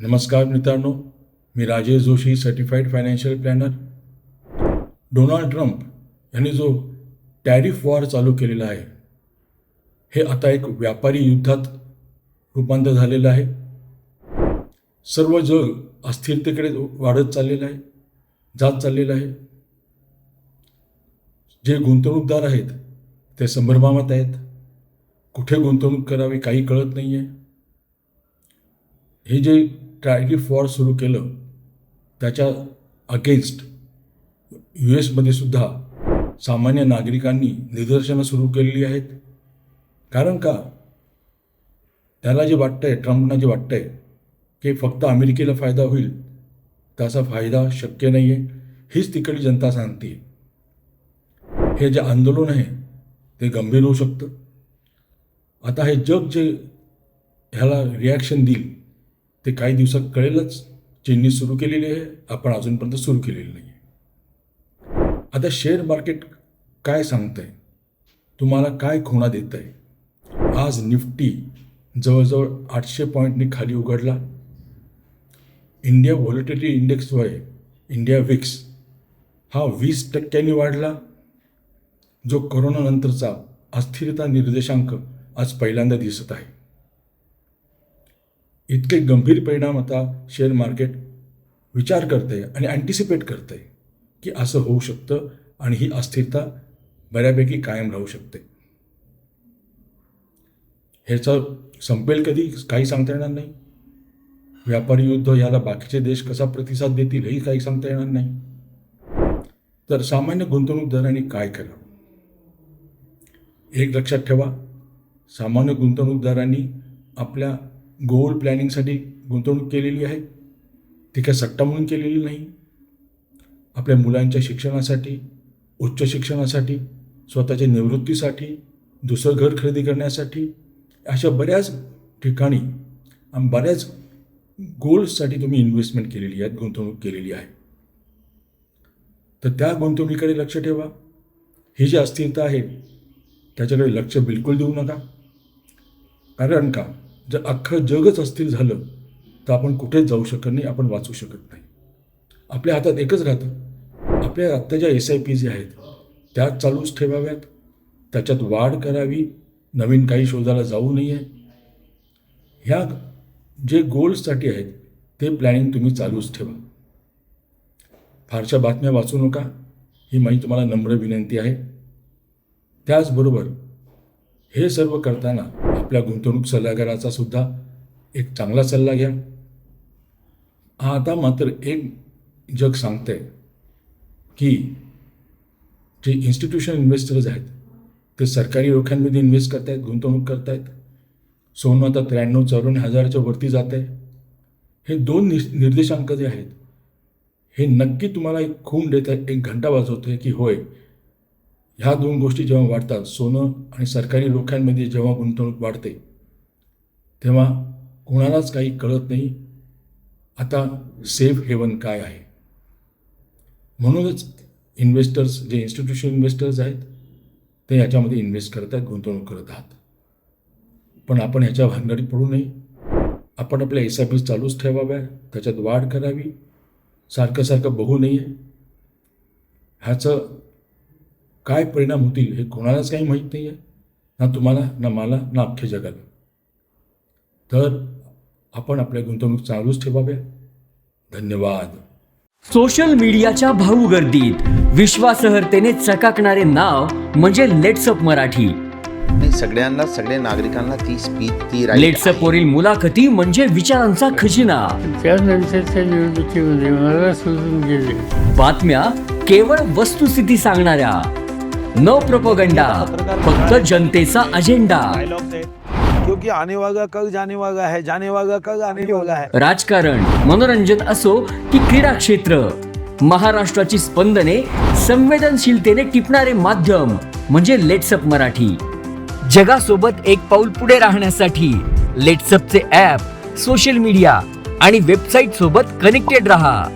नमस्कार मित्रांनो, मी Rajesh Joshi, certified financial planner. Donald Trump यांनी जो टॅरिफ वॉर चालू केलेला आहे, हे आता एक व्यापारी युद्धात रूपांतर झालेलं आहे. सर्व जग अस्थिरतेकडे वाढत चाललेलं आहे, जात चाललेलं आहे. जे गुंतवणूकदार आहेत ते संभ्रमात आहेत. कुठे गुंतवणूक करावी काही कळत नाही आहे. हे जे टॅरिफ वॉर सुरू केलं त्याच्या अगेन्स्ट US सुद्धा सामान्य नागरिकांनी निदर्शनं सुरू केलेली आहेत. कारण का त्याला जे वाटतं आहे, ट्रम्पना जे वाटतं आहे की फक्त अमेरिकेला फायदा होईल, त्याचा फायदा शक्य नाही आहे, हीच तिकडली जनता सांगते. हे जे आंदोलन आहे ते गंभीर होऊ शकतं. आता हे जग जे ह्याला रिॲक्शन देईल ते काही दिवसात कळेलच. चीननी सुरू केलेली आहे, आपण अजूनपर्यंत सुरू केलेली नाही आहे. आता शेअर मार्केट काय सांगतं आहे, तुम्हाला काय खुणा देत आहे. आज निफ्टी जवळजवळ 800 पॉईंटनी खाली उघडला. इंडिया व्हॉलेटिलिटी इंडेक्स जो आहे, इंडिया विक्स, हा 20% वाढला. जो कोरोनानंतरचा अस्थिरता निर्देशांक आज पहिल्यांदा दिसत आहे. इतके गंभीर परिणाम आता शेअर मार्केट विचार करते आणि अँटिसिपेट करते की असं होऊ शकतं आणि ही अस्थिरता बऱ्यापैकी कायम राहू शकते. ह्याचं संपेल कधी काही सांगता येणार नाही. व्यापारी युद्ध याला बाकीचे देश कसा प्रतिसाद देतील हेही काही सांगता येणार नाही. तर सामान्य गुंतवणूकदारांनी काय करावं, एक लक्षात ठेवा. सामान्य गुंतवणूकदारांनी आपल्या गोल प्लॅनिंगसाठी गुंतवणूक केलेली आहे, ती काय सट्टा म्हणून केलेली नाही. आपल्या मुलांच्या शिक्षणासाठी, उच्च शिक्षणासाठी, स्वतःच्या निवृत्तीसाठी, दुसरं घर खरेदी करण्यासाठी, अशा बऱ्याच ठिकाणी आणि बऱ्याच गोल्ससाठी तुम्ही इन्व्हेस्टमेंट केलेली आहे, गुंतवणूक केलेली आहे. तर त्या गुंतवणुकीकडे लक्ष ठेवा. ही जी अस्थिरता आहे त्याच्याकडे लक्ष बिलकुल देऊ नका. कारण का जर अख्खं जगच अस्थिर झालं तर आपण कुठेच जाऊ शकत नाही, आपण वाचू शकत नाही. आपल्या हातात एकच राहतं, आपल्या आत्ता ज्या SIP जे आहेत त्या चालूच ठेवाव्यात, त्याच्यात वाढ करावी, नवीन काही शोधायला जाऊ नये. ह्या जे गोल्ससाठी आहेत ते प्लॅनिंग तुम्ही चालूच ठेवा. फारशा बातम्या वाचू नका, ही माझी तुम्हाला नम्र विनंती आहे. त्याचबरोबर हे सर्व करताना आपल्या गुंतवणूक सल्लागाराचा सुद्धा एक चांगला सल्ला घ्या. आता मात्र एक जग सांगतंय की जे इन्स्टिट्यूशनल इन्व्हेस्टर्स आहेत ते सरकारी रोख्यांमध्ये इन्व्हेस्ट करत आहेत, गुंतवणूक करत आहेत. सोनं आता 93-54 हजाराच्या वरती जात आहे. हे दोन निर्देशांक जे आहेत हे नक्की तुम्हाला एक खूण देत आहे, एक घंटा वाजवतो आहे की होय, ह्या दोन गोष्टी जेव्हा वाढतात, सोनं आणि सरकारी रोख्यांमध्ये जेव्हा गुंतवणूक वाढते तेव्हा कोणालाच काही कळत नाही आता सेफ हेवन काय आहे. म्हणूनच इन्व्हेस्टर्स, जे इन्स्टिट्यूशनल इन्व्हेस्टर्स आहेत ते ह्याच्यामध्ये इन्व्हेस्ट करत आहेत, गुंतवणूक करत आहात. पण आपण ह्याच्या भानगडीत पडू नये. आपण आपल्या SIP चालूच ठेवाव्या, त्याच्यात वाढ करावी, सारखं बघू नये. ह्याचं काय परिणाम होतील हे कोणालाच काही माहीत नाही आहे, ना तुम्हाला, ना मला, ना अख्ख्या जगाला. तर आपण आपल्या गुंतवणूक चालूच ठेवाव्या. धन्यवाद. सोशल मीडियाच्या भाऊ गर्दीत विश्वासार्हतेने चकाकणारे नाव म्हणजे लेट्सअप मराठी. सगळ्यांना, सगळ्या नागरिकांना ती स्पीच, ती लेट्सअप वरील मुलाखती म्हणजे विचारांचा खजिना. त्यानंतरच्या निवडणुकीमध्ये मला सोडून गेले. बातम्या केवळ वस्तुस्थिती सांगणाऱ्या, न प्रोपगंडा, फक्त जनतेचा अजेंडा. क्योंकि आने वाला कल जाने वाला है, जाने वाला कल आने वाला है. राजकारण, मनोरंजन असो की क्रीडा क्षेत्र, महाराष्ट्राची स्पंदने संवेदनशीलतेने टिपणारे माध्यम म्हणजे लेट्सअप मराठी. जगासोबत एक पाऊल पुढे राहण्यासाठी लेट्सअपचे ॲप, सोशल मीडिया आणि वेबसाईट सोबत कनेक्टेड रहा.